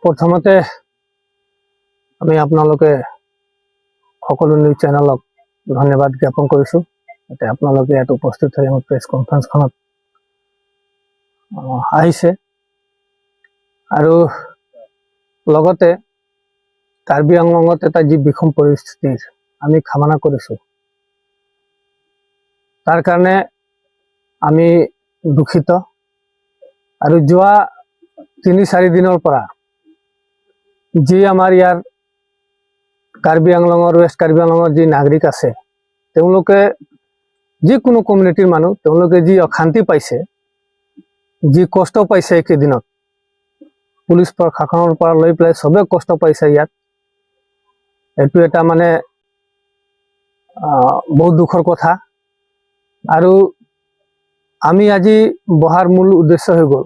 প্ৰথমতে আমি আপোনালোকে সকলো নিউজ চেনেলক ধন্যবাদ জ্ঞাপন কৰিছোঁ। আপোনালোকে ইয়াত উপস্থিত হৈ আমাৰ প্ৰেছ কনফাৰেন্সখনত আহিছে আৰু লগতে কাৰ্বি আংলঙত এটা যি বিষম পৰিস্থিতিৰ আমি কামনা কৰিছোঁ, তাৰ কাৰণে আমি দুখিত। আৰু যোৱা ৩-৪ দিনৰ পৰা যি আমাৰ ইয়াৰ কাৰ্বি আংলঙৰ ৱেষ্ট কাৰ্বি আংলঙৰ যি নাগৰিক আছে, তেওঁলোকে যিকোনো কমিউনিটিৰ মানুহ, তেওঁলোকে যি অশান্তি পাইছে, যি কষ্ট পাইছে, একেদিনত পুলিচ প্ৰশাসনৰ পৰা লৈ পেলাই চবে কষ্ট পাইছে ইয়াত। এইটো এটা মানে বহুত দুখৰ কথা। আৰু আমি আজি বহাৰ মূল উদ্দেশ্য হৈ গ'ল,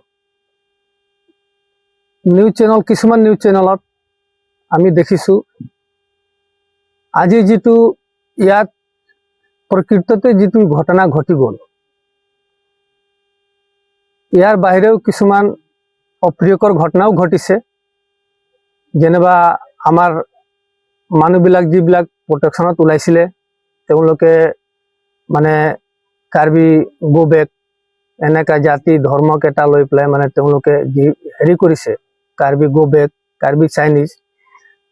নিউজ চেনেল, কিছুমান নিউজ চেনেলত আমি দেখিছোঁ আজি যিটো ইয়াত প্ৰকৃততে যিটো ঘটনা ঘটি গ'ল, ইয়াৰ বাহিৰেও কিছুমান অপ্ৰিয়কৰ ঘটনাও ঘটিছে। যেনিবা আমাৰ মানুহবিলাক যিবিলাক প্ৰটেকশ্যনত ওলাইছিলে, তেওঁলোকে মানে কাৰ্বি গো বেক এনেকা জাতি ধৰ্মক এটা লৈ পেলাই মানে তেওঁলোকে যি হেৰি কৰিছে, Karbi go back, Karbi Chinese,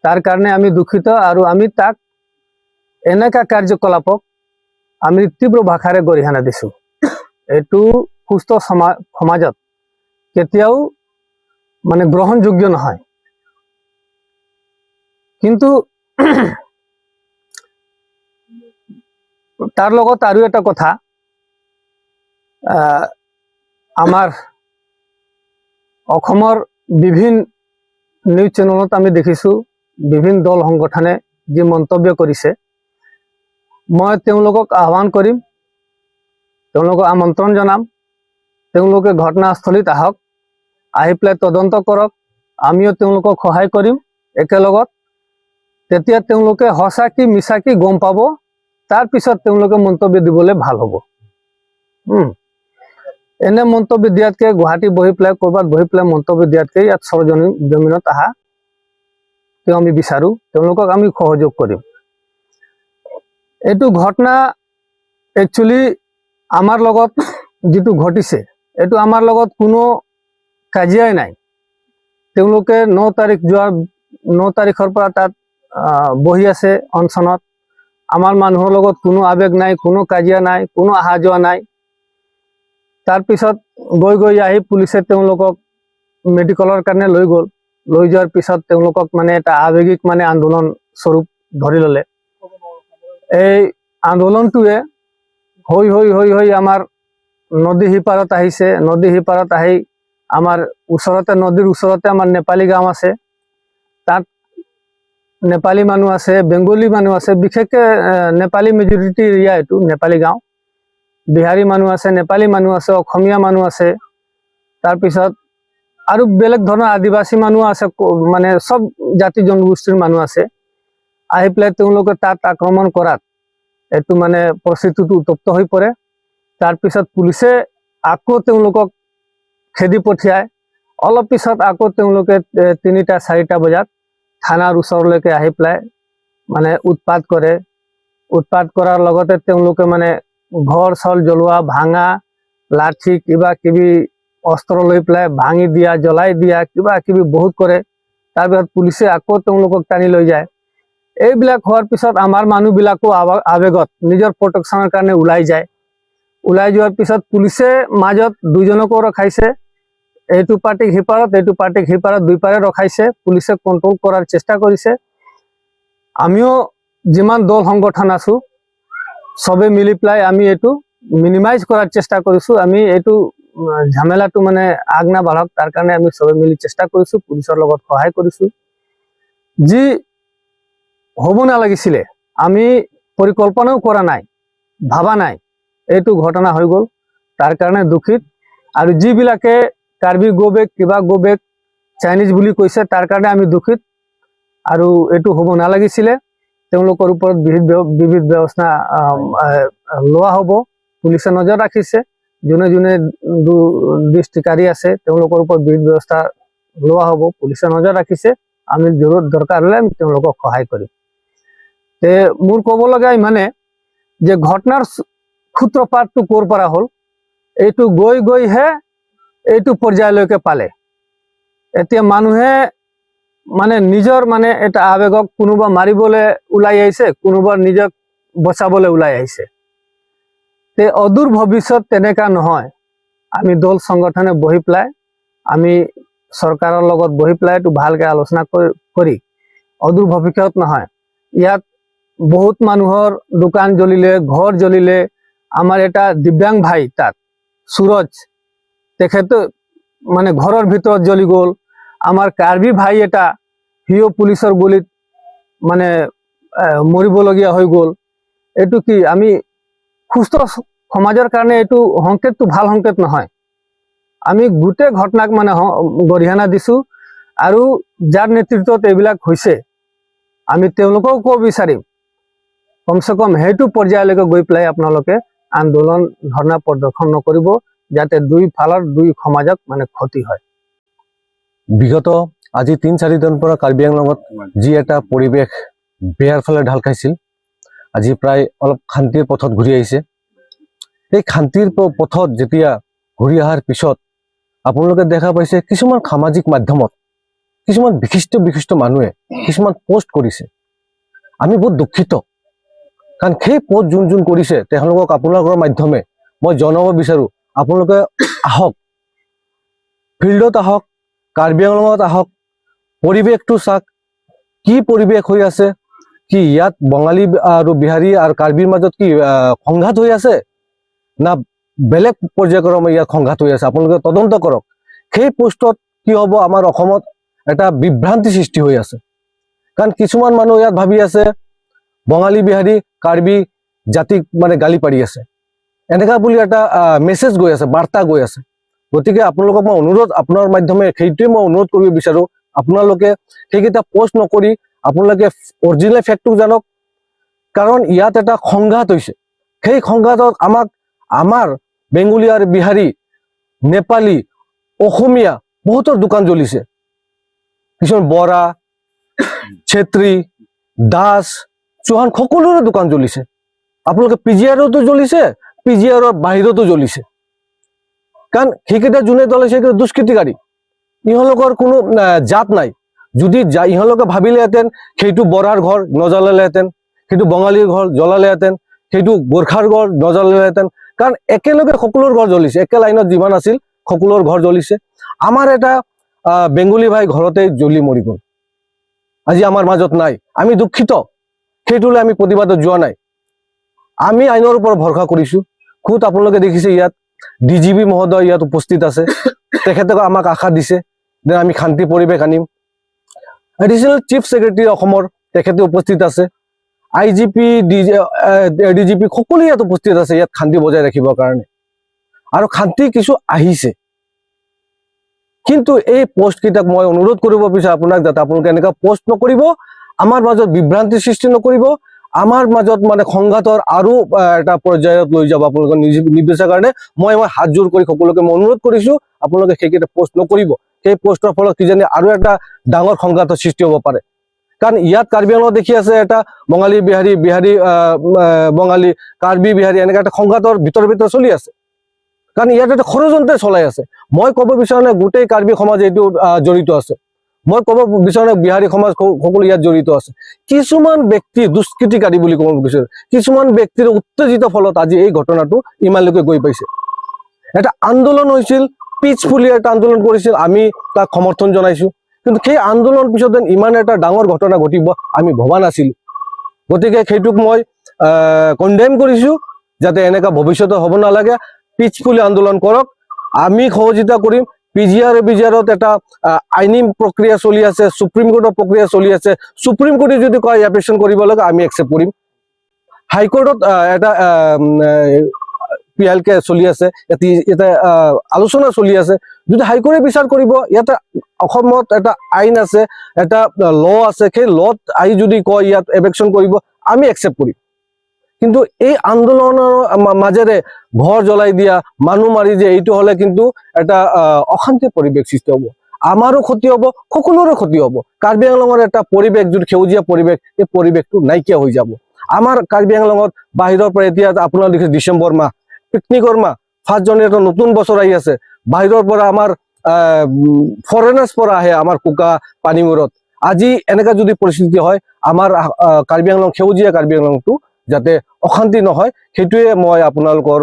তাৰ কাৰণে আমি দুখিত। আৰু আমি তাক এনেকা কাৰ্যকলাপক আমি তীব্ৰ ভাষাৰে গৰিহণা দিছোঁ। এইটো সুস্থ সমাজত কেতিয়াও মানে গ্ৰহণযোগ্য নহয়। কিন্তু তাৰ লগত আৰু এটা কথা, আমাৰ অসমৰ বিভিন্ন নিউজ চেনেলত আমি দেখিছোঁ বিভিন্ন দল সংগঠনে যি মন্তব্য কৰিছে, মই তেওঁলোকক আহ্বান কৰিম, তেওঁলোকক আমন্ত্ৰণ জনাম, তেওঁলোকে ঘটনাস্থলীত আহক, আহি পেলাই তদন্ত কৰক, আমিও তেওঁলোকক সহায় কৰিম একেলগত। তেতিয়া তেওঁলোকে সঁচা কি মিছা কি গম পাব, তাৰপিছত তেওঁলোকে মন্তব্য দিবলৈ ভাল হ'ব। এনে মন্তব্য দিয়াতকে, গুৱাহাটী বহি পেলাই ক'ৰবাত বহি পেলাই মন্তব্য দিয়াতকে ইয়াত সৰজমিনত আহা তেওঁ আমি বিচাৰোঁ, তেওঁলোকক আমি সহযোগ কৰিম। এইটো ঘটনা একচুৱেলি আমাৰ লগত যিটো ঘটিছে, এইটো আমাৰ লগত কোনো কাজিয়াই নাই। তেওঁলোকে 9 তাৰিখৰ পৰা তাত বহি আছে অনশনত। আমাৰ মানুহৰ লগত কোনো আৱেগ নাই, কোনো কাজিয়া নাই, কোনো অহা যোৱা নাই। তাৰপিছত গৈ আহি পুলিচে তেওঁলোকক মেডিকেলৰ কাৰণে লৈ গ'ল। লৈ যোৱাৰ পিছত তেওঁলোকক মানে এটা আৱেগিক মানে আন্দোলন স্বৰূপ ধৰি ল'লে। এই আন্দোলনটোৱে হৈ আমাৰ নদী সিপাৰত আহিছে। নদী সিপাৰত আহি আমাৰ ওচৰতে, নদীৰ ওচৰতে আমাৰ নেপালী গাঁও আছে, তাত নেপালী মানুহ আছে, বেংগলী মানুহ আছে, বিশেষকৈ নেপালী মেজৰিটি এৰিয়া এইটো নেপালী গাঁও। বিহাৰী মানুহ আছে, নেপালী মানুহ আছে, অসমীয়া মানুহ আছে, তাৰপিছত আৰু বেলেগ ধৰণৰ আদিবাসী মানুহ আছে, মানে চব জাতি জনগোষ্ঠীৰ মানুহ আছে। আহি পেলাই তেওঁলোকে তাত আক্ৰমণ কৰাত এইটো মানে পৰিস্থিতিটো উত্তপ্ত হৈ পৰে। তাৰপিছত পুলিচে আকৌ তেওঁলোকক খেদি পঠিয়ায়। অলপ পিছত আকৌ তেওঁলোকে 3-4টা বজাত থানাৰ ওচৰলৈকে আহি পেলাই মানে উৎপাত কৰে। উৎপাত কৰাৰ লগতে তেওঁলোকে মানে ঘৰ চল জ্বলোৱা, ভাঙা, লাঠি কিবা কিবি অস্ত্ৰ লৈ পেলাই ভাঙি দিয়া, জ্বলাই দিয়া, কিবা কিবি বহুত কৰে। তাৰপিছত পুলিচে আকৌ তেওঁলোকক টানি লৈ যায়। এইবিলাক হোৱাৰ পিছত আমাৰ মানুহবিলাকো আৱেগত নিজৰ প্ৰটেকশ্যনৰ কাৰণে ওলাই যায়। ওলাই যোৱাৰ পিছত পুলিচে মাজত দুজনকো ৰখাইছে, এইটো পাৰ্টিক সিপাৰত, এইটো পাৰ্টিক সিপাৰত, দুইপাৰে ৰখাইছে। পুলিচে কণ্ট্ৰল কৰাৰ চেষ্টা কৰিছে। আমিও যিমান দল সংগঠন আছো সবে মিলি পেলাই আমি এইটো মিনিমাইজ কৰাৰ চেষ্টা কৰিছোঁ। আমি এইটো ঝামেলাটো মানে আগ নাবাঢ়ক, তাৰ কাৰণে আমি সবে মিলি চেষ্টা কৰিছোঁ, পুলিচৰ লগত সহায় কৰিছোঁ। যি হ'ব নালাগিছিলে, আমি পৰিকল্পনাও কৰা নাই, ভাবা নাই, এইটো ঘটনা হৈ গ'ল, তাৰ কাৰণে দুখিত। আৰু যিবিলাকে কাৰ্বি গো বেক, কিবা গো বেক, চাইনিজ বুলি কৈছে, তাৰ কাৰণে আমি দুখিত। আৰু এইটো হ'ব নালাগিছিলে। তেওঁলোকৰ ওপৰত বিবিধ ব্যৱস্থা লোৱা হ'ব। পুলিচে নজৰ ৰাখিছে, যোনে দৃষ্টিকাৰী আছে তেওঁলোকৰ ওপৰত বিবিধ ব্যৱস্থা লোৱা হ'ব, পুলিচে নজৰ ৰাখিছে, আমি জৰুৰত দৰকাৰ হ'লে আমি তেওঁলোকক সহায় কৰিম। তে মোৰ ক'ব লগা ইমানে যে ঘটনাৰ সূত্ৰপাতটো ক'ৰ পৰা হ'ল, এইটো গৈ গৈহে এইটো পৰ্যায়লৈকে পালে। এতিয়া মানুহে মানে নিজৰ মানে এটা আৱেগক কোনোবা মাৰিবলৈ ওলাই আহিছে, কোনোবা নিজক বচাবলৈ ওলাই আহিছে। তে অদূৰ ভৱিষ্যত তেনেকা নহয়। আমি দল সংগঠনে বহি পেলাই, আমি চৰকাৰৰ লগত বহি পেলাই এইটো ভালকে আলোচনা কৰি অদূৰ ভৱিষ্যত নহয়, ইয়াত বহুত মানুহৰ দোকান জ্বলিলে, ঘৰ জ্বলিলে। আমাৰ এটা দিব্যাং ভাই তাত সুৰজ, তেখেত মানে ঘৰৰ ভিতৰত জ্বলি গ'ল। আমাৰ কাৰ্বি ভাই এটা, সিও পুলিচৰ গুলিত মানে মৰিবলগীয়া হৈ গ'ল। এইটো কি আমি সুস্থ সমাজৰ কাৰণে এইটো সংকেতটো ভাল সংকেত নহয়। আমি গোটেই ঘটনাক মানে গৰিহণা দিছো, আৰু যাৰ নেতৃত্বত এইবিলাক হৈছে আমি তেওঁলোকেও ক'ব বিচাৰিম, কমচে কম সেইটো পৰ্যায়লৈকে গৈ পেলাই আপোনালোকে আন্দোলন ধৰ্ণা প্ৰদৰ্শন নকৰিব, যাতে দুই ফালৰ দুই সমাজক মানে ক্ষতি হয়। বিগত আজি ৩-৪ দিনৰ পৰা কাৰ্বি আংলঙত যি এটা পৰিৱেশ বেয়াৰ ফালে ঢাল খাইছিল, আজি প্ৰায় অলপ শান্তিৰ পথত ঘূৰি আহিছে। এই শান্তিৰ পথত যেতিয়া ঘূৰি অহাৰ পিছত আপোনালোকে দেখা পাইছে কিছুমান সামাজিক মাধ্যমত কিছুমান বিশিষ্ট মানুহে কিছুমান পোষ্ট কৰিছে। আমি বহুত দুখিত, কাৰণ সেই পোষ্ট যোন কৰিছে তেওঁলোকক আপোনালোকৰ মাধ্যমে মই জনাব বিচাৰো, আপোনালোকে আহক, ফিল্ডত আহক, কাৰ্বি আংলঙত আহক, পৰিৱেশটো চাওক, কি পৰিৱেশ হৈ আছে, কি ইয়াত বঙালী আৰু বিহাৰী আৰু কাৰ্বিৰ মাজত কি সংঘাত হৈ আছে, না বেলেগ পৰ্যায়ক্ৰমে ইয়াত সংঘাত হৈ আছে, আপোনালোকে তদন্ত কৰক। সেই পোষ্টত কি হ'ব, আমাৰ অসমত এটা বিভ্ৰান্তি সৃষ্টি হৈ আছে। কাৰণ কিছুমান মানুহ ইয়াত ভাবি আছে বঙালী বিহাৰী কাৰ্বি জাতিক মানে গালি পাৰি আছে, এনেকা বুলি এটা মেছেজ গৈ আছে, বাৰ্তা গৈ আছে। গতিকে আপোনালোকক মই অনুৰোধ, আপোনাৰ মাধ্যমে সেইটোৱে মই অনুৰোধ কৰিব বিচাৰো, আপোনালোকে সেইকেইটা পোষ্ট নকৰি আপোনালোকে অৰিজিনেল ফেক্টটো জানক। কাৰণ ইয়াত এটা সংঘাত হৈছে, সেই সংঘাতত আমাৰ বেংগলী আৰু বিহাৰী, নেপালী, অসমীয়া বহুতৰ দোকান জ্বলিছে। কিছুমান বৰা, ছেত্ৰী, দাস, চৌহান সকলোৰে দোকান জ্বলিছে। আপোনালোকে PGRতো জ্বলিছে, PGRৰ বাহিৰতো জ্বলিছে। কাৰণ সেইকেইটা যোনে জ্বলাইছে সেইকেইটা দুষ্কৃতিকাৰী, ইহঁলোকৰ কোনো জাত নাই। যদি ইহঁলোকে ভাবিলেহেঁতেন সেইটো বৰাৰ ঘৰ নজ্বলালেহেঁতেন, সেইটো বঙালীৰ ঘৰ জ্বলালেহেঁতেন, সেইটো গোৰ্খাৰ ঘৰ নজ্বলালেহেঁতেন। কাৰণ একেলগে সকলোৰ ঘৰ জ্বলিছে, একে লাইনত যিমান আছিল সকলোৰ ঘৰ জ্বলিছে। আমাৰ এটা বেংগলী ভাই ঘৰতে জ্বলি মৰি গ'ল, আজি আমাৰ মাজত নাই। আমি দুখিত, সেইটোলৈ আমি প্ৰতিবাদত যোৱা নাই। আমি আইনৰ ওপৰত ভৰসা কৰিছো। খুদ আপোনালোকে দেখিছে ইয়াত DGP মহোদয় ইয়াত উপস্থিত আছে, তেখেতে আমাক আশা দিছে যে আমি শান্তি পৰিৱেশ আনিম। এডিশ্যনেল চিফ ছেক্ৰেটাৰী অসমৰ তেখেতে উপস্থিত আছে, IGP DGP সকলো ইয়াত উপস্থিত আছে ইয়াত শান্তি বজাই ৰাখিবৰ কাৰণে, আৰু শান্তি কিছু আহিছে। কিন্তু এই পোষ্ট কেইটাক মই অনুৰোধ কৰিব বিচাৰো আপোনাক, যাতে আপোনালোকে এনেকুৱা পোষ্ট নকৰিব, আমাৰ মাজত বিভ্ৰান্তিৰ সৃষ্টি নকৰিব, আমাৰ মাজত মানে সংঘাতৰ আৰু এটা পৰ্যায়ত লৈ যাব আপোনালোকে নিৰ্বিচাৰ কাৰণে মই হাত জোৰ কৰি সকলোকে মই অনুৰোধ কৰিছো, আপোনালোকে সেইকেইটা পোষ্ট নকৰিব। সেই পোষ্টৰ ফলত কিজানি আৰু এটা ডাঙৰ সংঘাতৰ সৃষ্টি হ'ব পাৰে। কাৰণ ইয়াত কাৰ্বি আংলঙত দেখি আছে এটা বঙালী বিহাৰী, বঙালী, কাৰ্বি বিহাৰী এনেকা এটা সংঘাতৰ ভিতৰত চলি আছে। কাৰণ ইয়াত এটা ষড়যন্ত্ৰ চলাই আছে। মই ক'ব বিচাৰো নাই গোটেই কাৰ্বি সমাজ এইটো জড়িত আছে, মই ক'ব বিচাৰো নাই বিহাৰী সমাজ সকলো ইয়াত জড়িত আছে। কিছুমান ব্যক্তি দুষ্কৃতিকাৰী বুলি ক'ব বিচাৰো, কিছুমান ব্যক্তিৰ উত্তেজিত ফলত আজি এই ঘটনাটো ইমানলৈকে গৈ পাইছে। এটা আন্দোলন হৈছিল, পিচফুলি এটা আন্দোলন কৰিছিল, আমি তাক সমৰ্থন জনাইছো, কিন্তু সেই আন্দোলনৰ পিছত ইমান এটা ডাঙৰ ঘটনা ঘটিব আমি ভবা নাছিলো। গতিকে সেইটোক মই কণ্ডেম কৰিছো, যাতে এনেকা ভৱিষ্যতে হ'ব নালাগে। পিচফুলি আন্দোলন কৰক, আমি সহযোগিতা কৰিম। PGRত এটা আইনী প্ৰক্ৰিয়া চলি আছে, সুপ্ৰিম কোৰ্টৰ প্ৰক্ৰিয়া চলি আছে। সুপ্ৰিম কোৰ্টে যদি কয় এপ্লিকেশ্যন কৰিব লাগে আমি একচেপ্ট কৰিম। হাইকোৰ্টত এটা PLK চলি আছে, ইয়াতে আলোচনা চলি আছে। যদি হাইকোৰ্টে বিচাৰ কৰিব, ইয়াতে অসমত এটা আইন আছে, এটা ল আছে, সেই লত আহি যদি কয় ইয়াত এপ্লিকেশ্যন কৰিব আমি একচেপ্ট কৰিম। কিন্তু এই আন্দোলনৰ মাজেৰে ঘৰ জ্বলাই দিয়া, মানুহ মাৰি দিয়া, এইটো হলে কিন্তু এটা অশান্তি পৰিৱেশ সৃষ্টি হ'ব। আমাৰো ক্ষতি হ'ব, সকলোৰে ক্ষতি হ'ব। কাৰ্বি আংলঙৰ এটা পৰিৱেশ, যোন সেউজীয়া পৰিৱেশ, এই পৰিৱেশটো নাইকিয়া হৈ যাব। আমাৰ কাৰ্বি আংলঙত বাহিৰৰ পৰা এতিয়া আপোনাৰ দেখিছে ডিচেম্বৰ মাহ, পিকনিকৰ মাহ, 1 জানুৱাৰী এটা নতুন বছৰ আহি আছে। বাহিৰৰ পৰা আমাৰ ফৰেনাৰ্ছ পৰা আহে আমাৰ কুকা পানীমূৰত। আজি এনেকা যদি পৰিস্থিতি হয়, আমাৰ কাৰ্বি আংলং, সেউজীয়া কাৰ্বি আংলংটো যাতে অশান্তি নহয়, সেইটোৱে মই আপোনালোকৰ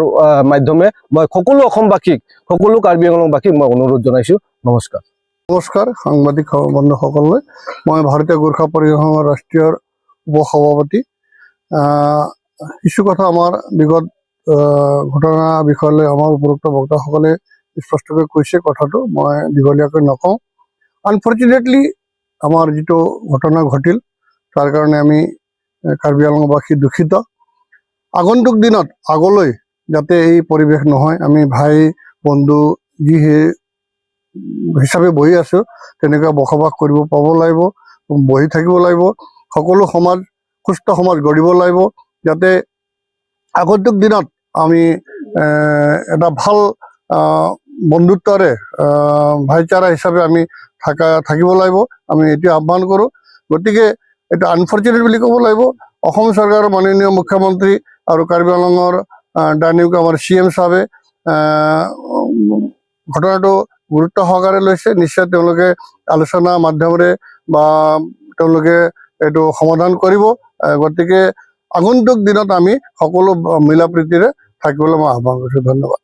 মাধ্যমে মই সকলো অসমবাসীক, সকলো কাৰ্বি আংলংবাসীক মই অনুৰোধ জনাইছো। নমস্কাৰ। নমস্কাৰ সাংবাদিক বন্ধুসকললৈ। মই ভাৰতীয় গোৰ্খা পৰিসংঘৰ ৰাষ্ট্ৰীয় উপসভাপতি। কিছু কথা আমাৰ বিগত ঘটনা বিষয়লৈ আমাৰ উপৰোক্ত বক্তাসকলে স্পষ্টকৈ কৈছে, কথাটো মই দীঘলীয়াকৈ নকওঁ। আনফৰ্চুনেটলি আমাৰ যিটো ঘটনা ঘটিল, তাৰ কাৰণে আমি কাৰ্বি আংলংবাসী দুখিত। আগন্তুক দিনত আগলৈ যাতে এই পৰিৱেশ নহয়, আমি ভাই বন্ধু যি হিচাপে বহি আছো, তেনেকুৱা বসবাস কৰিব পাব লাগিব, বহি থাকিব লাগিব। সকলো সমাজ, সুস্থ সমাজ গঢ়িব লাগিব, যাতে আগন্তুক দিনত আমি এটা ভাল বন্ধুত্বৰে ভাইচাৰা হিচাপে আমি থাকিব লাগিব। আমি এতিয়া আহ্বান কৰোঁ। গতিকে এটা আনফৰ্চুনেট বুলি ক'ব লাগিব। অসম চৰকাৰৰ মাননীয় মুখ্যমন্ত্ৰী আৰু কাৰ্বি আংলঙৰ ডাইনিক আমাৰ CM চাহাবে ঘটনাটো গুৰুত্ব সহকাৰে লৈছে। নিশ্চয় তেওঁলোকে আলোচনা মাধ্যমেৰে বা তেওঁলোকে এইটো সমাধান কৰিব। গতিকে আগন্তুক দিনত আমি সকলো মিলা প্ৰীতিৰে থাকিবলৈ মই আহ্বান কৰিছোঁ। ধন্যবাদ।